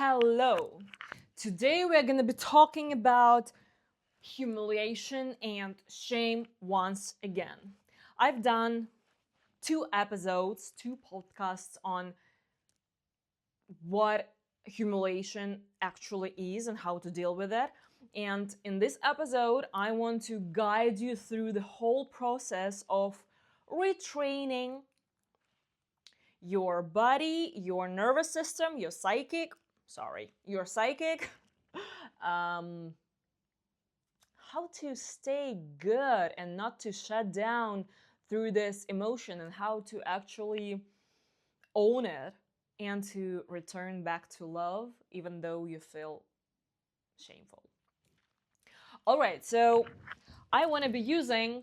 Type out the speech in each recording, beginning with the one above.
Hello. Today we're going to be talking about humiliation and shame once again. I've done two podcasts on what humiliation actually is and how to deal with it. And in this episode, I want to guide you through the whole process of retraining your body, your nervous system, your psychic, um, how to stay good and not to shut down through this emotion, and how to actually own it and to return back to love even though you feel shameful. All right, so I want to be using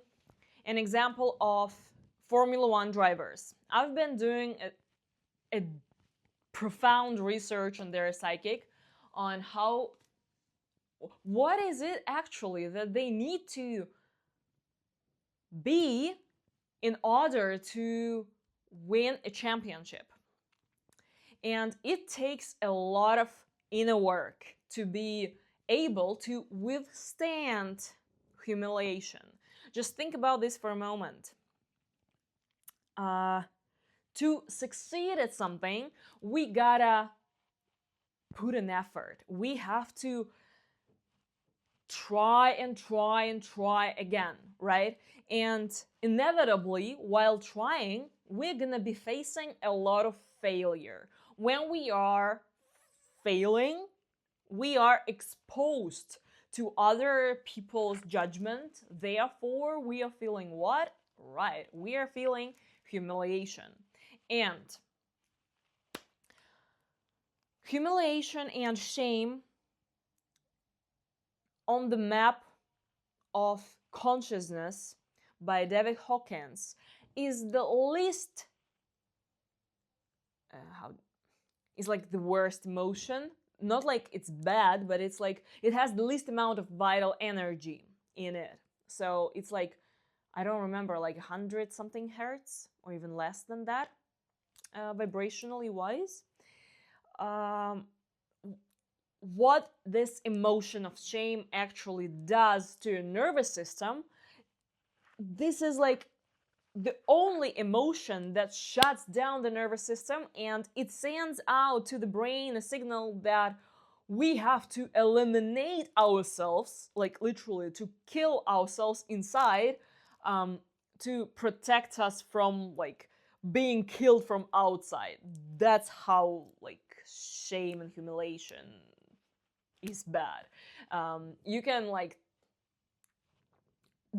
an example of Formula One drivers. I've been doing a profound research on their psychic, on what is it actually that they need to be in order to win a championship. And it takes a lot of inner work to be able to withstand humiliation. Just think about this for a moment. To succeed at something, we gotta put an effort. We have to try and try again, right? And inevitably, while trying, we're gonna be facing a lot of failure. When we are failing, we are exposed to other people's judgment. Therefore, we are feeling what? Right, we are feeling humiliation. And humiliation and shame on the Map of Consciousness by David Hawkins is the least is like the worst emotion. Not like it's bad, but it's like it has the least amount of vital energy in it. So it's like, I don't remember, like 100 something hertz or even less than that, vibrationally wise. What this emotion of shame actually does to your nervous system, this is like the only emotion that shuts down the nervous system, and it sends out to the brain a signal that we have to eliminate ourselves, like literally to kill ourselves inside, to protect us from like being killed from outside. That's how like shame and humiliation is bad. You can like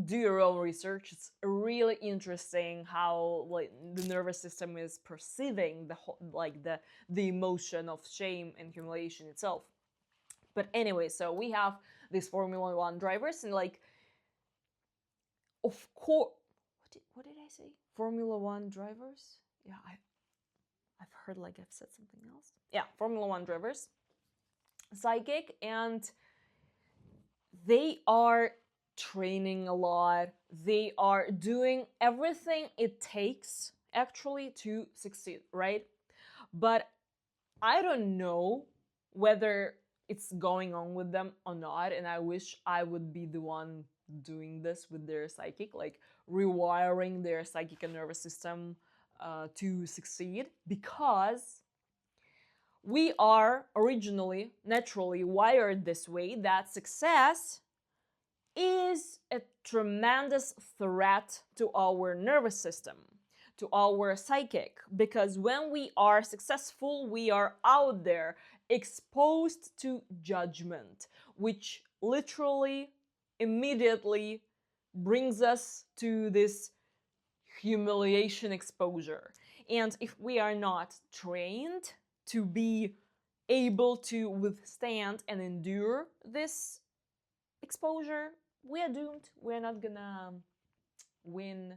do your own research. It's really interesting how like the nervous system is perceiving the emotion of shame and humiliation itself. But anyway, so we have these Formula One drivers, and like, of course, what did I say? Formula One drivers? Yeah, I've heard like I've said something else. Yeah, Formula One drivers, psychic, and they are training a lot. They are doing everything it takes actually to succeed, right? But I don't know whether it's going on with them or not, and I wish I would be the one doing this with their psychic, like rewiring their psychic and nervous system to succeed, because we are originally naturally wired this way that success is a tremendous threat to our nervous system, to our psychic, because when we are successful, we are out there exposed to judgment, which literally immediately brings us to this humiliation exposure. And if we are not trained to be able to withstand and endure this exposure, we are doomed. We're not gonna win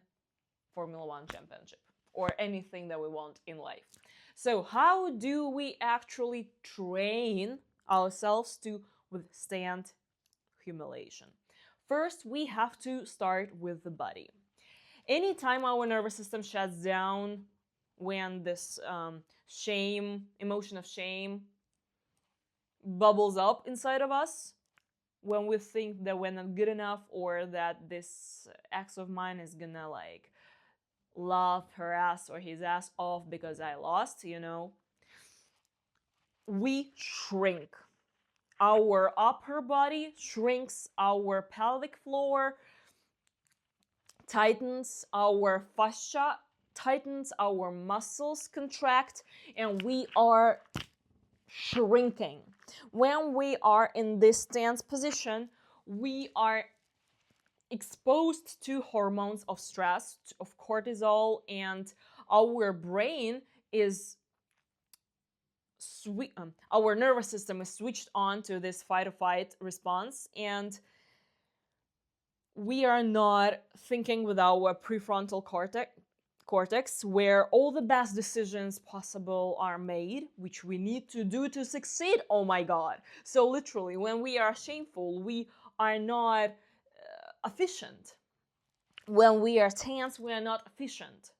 Formula One championship or anything that we want in life. So how do we actually train ourselves to withstand humiliation? First, we have to start with the body. Anytime our nervous system shuts down, when this emotion of shame bubbles up inside of us when we think that we're not good enough, or that this ex of mine is gonna like laugh her ass or his ass off because I lost, we shrink. Our upper body shrinks, our pelvic floor tightens, our fascia tightens, our muscles contract, and we are shrinking. When we are in this stance position, we are exposed to hormones of stress, of cortisol, and our brain is our nervous system is switched on to this fight or flight response, and we are not thinking with our prefrontal cortex, where all the best decisions possible are made, which we need to do to succeed. Oh my god. So literally, when we are shameful, we are not efficient. When we are tense, we are not efficient,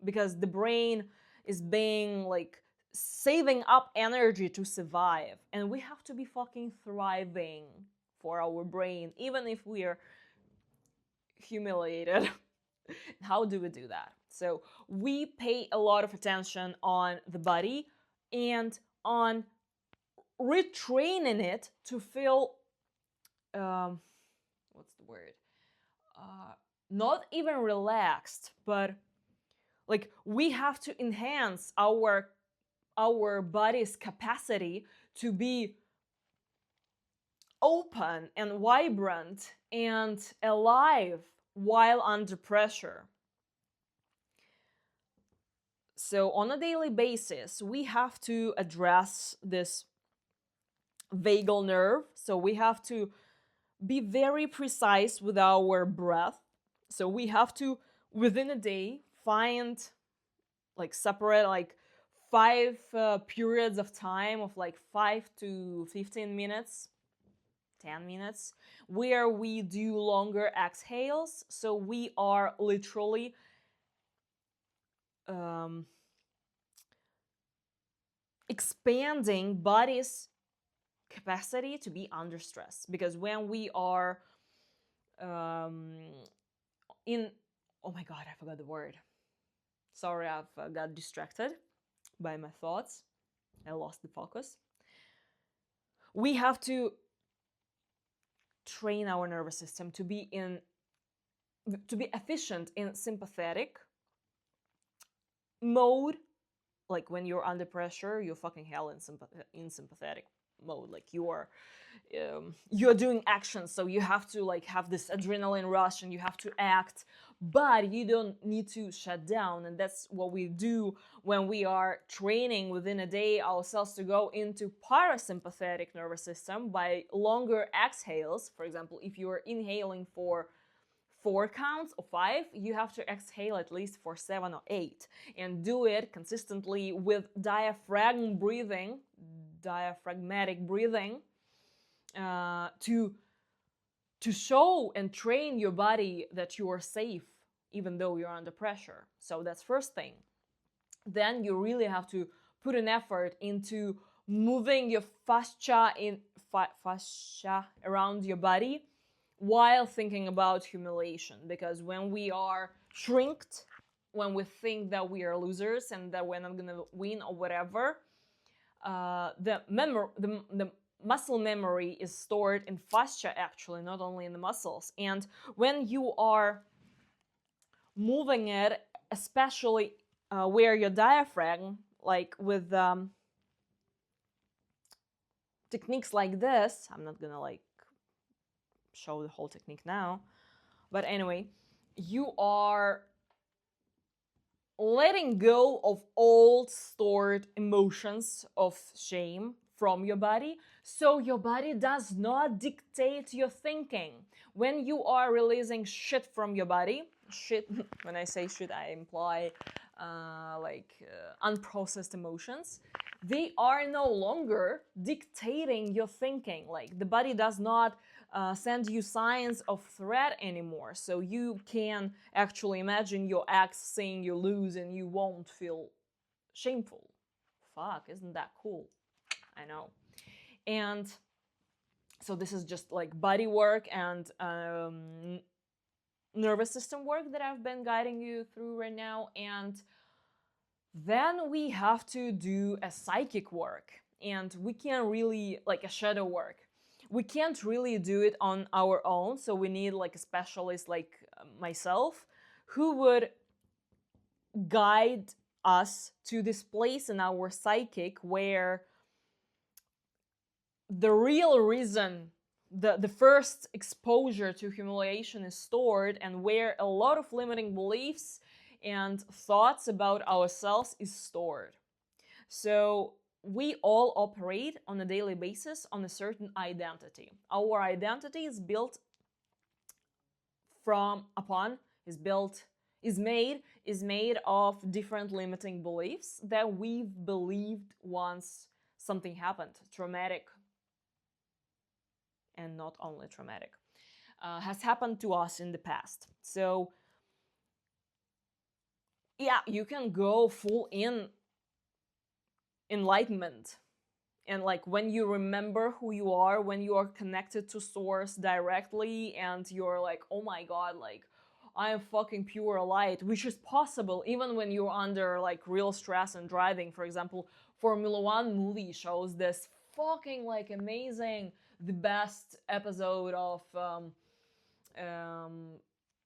because the brain is being like saving up energy to survive, and we have to be fucking thriving for our brain, even if we are humiliated. How do we do that? So we pay a lot of attention on the body and on retraining it to feel what's the word, not even relaxed, but like we have to enhance our body's capacity to be open and vibrant and alive while under pressure. So on a daily basis, we have to address this vagal nerve. So we have to be very precise with our breath. So we have to, within a day, find like separate like 5 periods of time of like 5 to 15 minutes, 10 minutes, where we do longer exhales. So we are literally expanding body's capacity to be under stress. Because when we are in, oh my god, I forgot the word. Sorry, I've got distracted by my thoughts. I lost the focus. We have to train our nervous system to be efficient in sympathetic mode. Like when you're under pressure, you're fucking hell in sympathetic mode. Like you're doing actions, so you have to like have this adrenaline rush and you have to act, but you don't need to shut down. And that's what we do when we are training within a day ourselves to go into parasympathetic nervous system by longer exhales. For example, if you are inhaling for 4 counts or 5, you have to exhale at least for 7 or 8, and do it consistently with diaphragmatic breathing, to show and train your body that you are safe even though you're under pressure. So that's first thing. Then you really have to put an effort into moving your fascia around your body while thinking about humiliation. Because when we are shrinked, when we think that we are losers and that we're not gonna win or whatever, the muscle memory is stored in fascia, actually, not only in the muscles. And when you are moving it, especially where your diaphragm, like with techniques like this, I'm not gonna like show the whole technique now, but anyway, you are letting go of old stored emotions of shame from your body, so your body does not dictate your thinking. When you are releasing shit from your body, shit, when I say shit, I imply unprocessed emotions, they are no longer dictating your thinking. Like the body does not send you signs of threat anymore. So you can actually imagine your ex saying you lose and you won't feel shameful. Fuck, isn't that cool? I know. And so this is just like body work and nervous system work that I've been guiding you through right now. And then we have to do a psychic work, and we can't really, like a shadow work, we can't really do it on our own. So we need like a specialist like myself who would guide us to this place in our psychic where the real reason, the first exposure to humiliation is stored, and where a lot of limiting beliefs and thoughts about ourselves is stored. So we all operate on a daily basis on a certain identity. Our identity is built from upon is made of different limiting beliefs that we've believed once something happened, traumatic, and not only traumatic, has happened to us in the past. So yeah, you can go full in enlightenment, and like when you remember who you are, when you are connected to source directly, and you're like, oh my god, like I am fucking pure light, which is possible even when you're under like real stress and driving. For example, Formula One movie shows this fucking like amazing, the best episode of um,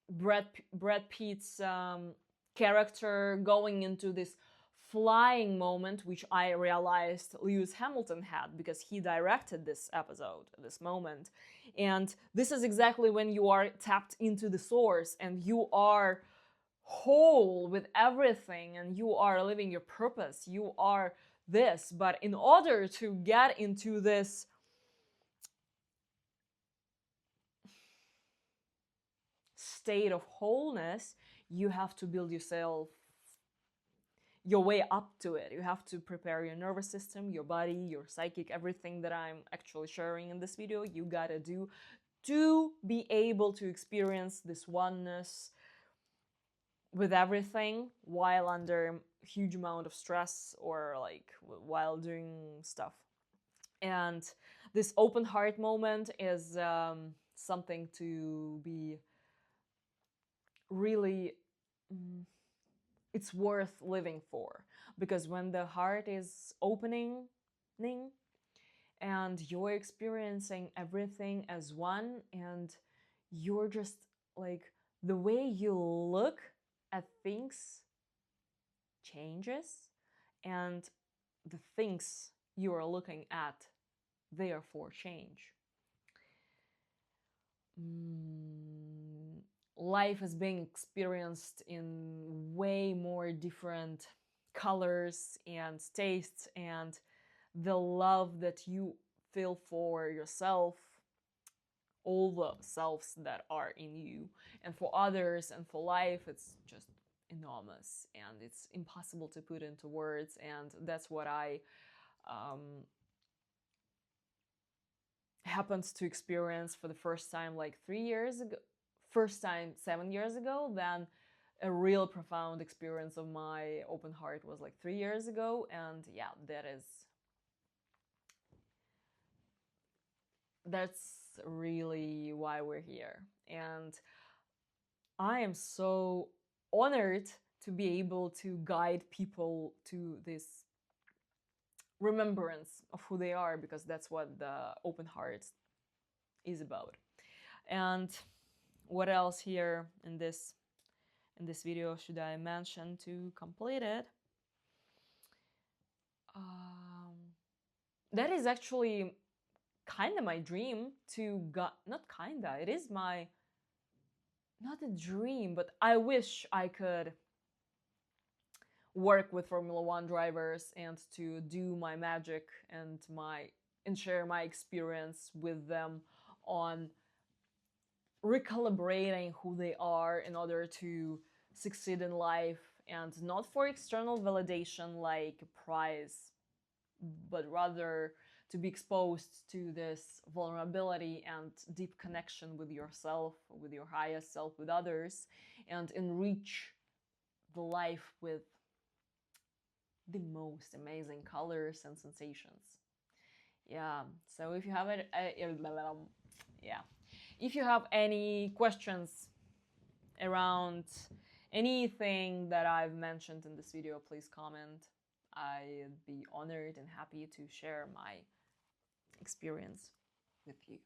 Brad Pitt's character going into this flying moment, which I realized Lewis Hamilton had because he directed this episode, this moment. And this is exactly when you are tapped into the source and you are whole with everything and you are living your purpose. You are this. But in order to get into this state of wholeness, you have to build yourself your way up to it. You have to prepare your nervous system, your body, your psychic, everything that I'm actually sharing in this video, you gotta do to be able to experience this oneness with everything while under huge amount of stress or like while doing stuff. And this open heart moment is something to be really it's worth living for, because when the heart is opening and you're experiencing everything as one, and you're just like, the way you look at things changes, and the things you are looking at therefore change. Life is being experienced in way more different colors and tastes, and the love that you feel for yourself, all the selves that are in you, and for others and for life, it's just enormous and it's impossible to put into words. And that's what I happened to experience for the first time like 3 years ago, first time 7 years ago. Then a real profound experience of my open heart was like 3 years ago. And yeah, that's really why we're here. And I am so honored to be able to guide people to this remembrance of who they are, because that's what the open heart is about. And what else here in this video should I mention to complete it? That is actually kind of my dream to not kinda, it is my, not a dream, but I wish I could work with Formula One drivers and to do my magic and share my experience with them on recalibrating who they are in order to succeed in life, and not for external validation like a prize, but rather to be exposed to this vulnerability and deep connection with yourself, with your highest self, with others, and enrich the life with the most amazing colors and sensations. Yeah, so if you have yeah, if you have any questions around anything that I've mentioned in this video, please comment. I'd be honored and happy to share my experience with you.